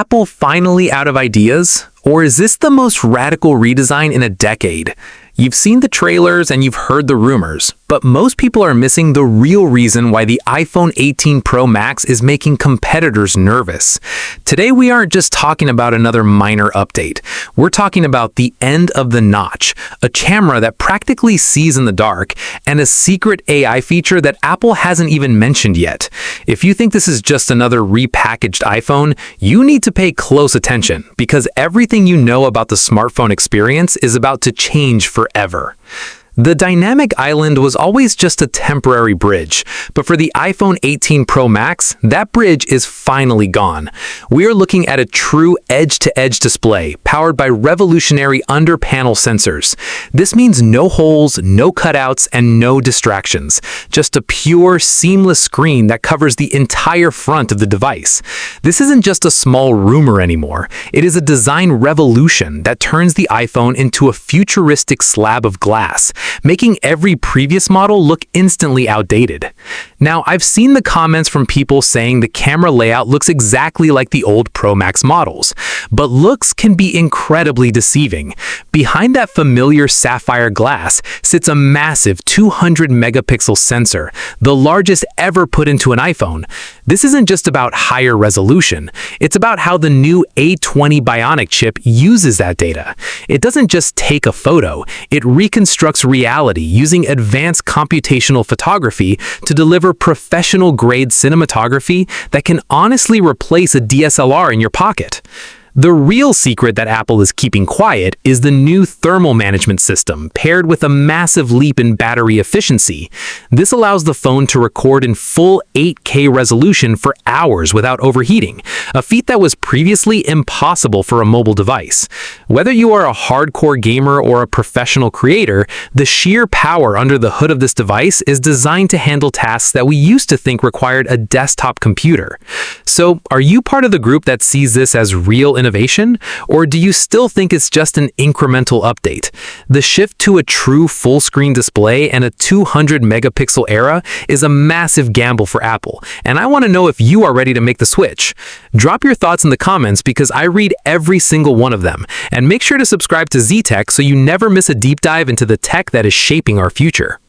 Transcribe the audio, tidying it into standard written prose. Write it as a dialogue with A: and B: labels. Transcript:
A: Apple finally out of ideas? Or is this the most radical redesign in a decade? You've seen the trailers and you've heard the rumors, but most people are missing the real reason why the iPhone 18 Pro Max is making competitors nervous. Today we aren't just talking about another minor update. We're talking about the end of the notch, a camera that practically sees in the dark, and a secret AI feature that Apple hasn't even mentioned yet. If you think this is just another repackaged iPhone, you need to pay close attention, because everything you know about the smartphone experience is about to change forever. The dynamic island was always just a temporary bridge, but for the iPhone 18 Pro Max, that bridge is finally gone. We are looking at a true edge-to-edge display powered by revolutionary under-panel sensors. This means no holes, no cutouts, and no distractions. Just a pure, seamless screen that covers the entire front of the device. This isn't just a small rumor anymore. It is a design revolution that turns the iPhone into a futuristic slab of glass, making every previous model look instantly outdated. Now, I've seen the comments from people saying the camera layout looks exactly like the old Pro Max models, but looks can be incredibly deceiving. Behind that familiar sapphire glass sits a massive 200 megapixel sensor, the largest ever put into an iPhone. This isn't just about higher resolution, it's about how the new A20 Bionic chip uses that data. It doesn't just take a photo, it reconstructs reality using advanced computational photography to deliver professional-grade cinematography that can honestly replace a DSLR in your pocket. The real secret that Apple is keeping quiet is the new thermal management system paired with a massive leap in battery efficiency. This allows the phone to record in full 8K resolution for hours without overheating, a feat that was previously impossible for a mobile device. Whether you are a hardcore gamer or a professional creator, the sheer power under the hood of this device is designed to handle tasks that we used to think required a desktop computer. So, are you part of the group that sees this as real innovation, or do you still think it's just an incremental update? The shift to a true full-screen display and a 200 megapixel era is a massive gamble for Apple, and I want to know if you are ready to make the switch. Drop your thoughts in the comments because I read every single one of them, and make sure to subscribe to Z Tech so you never miss a deep dive into the tech that is shaping our future.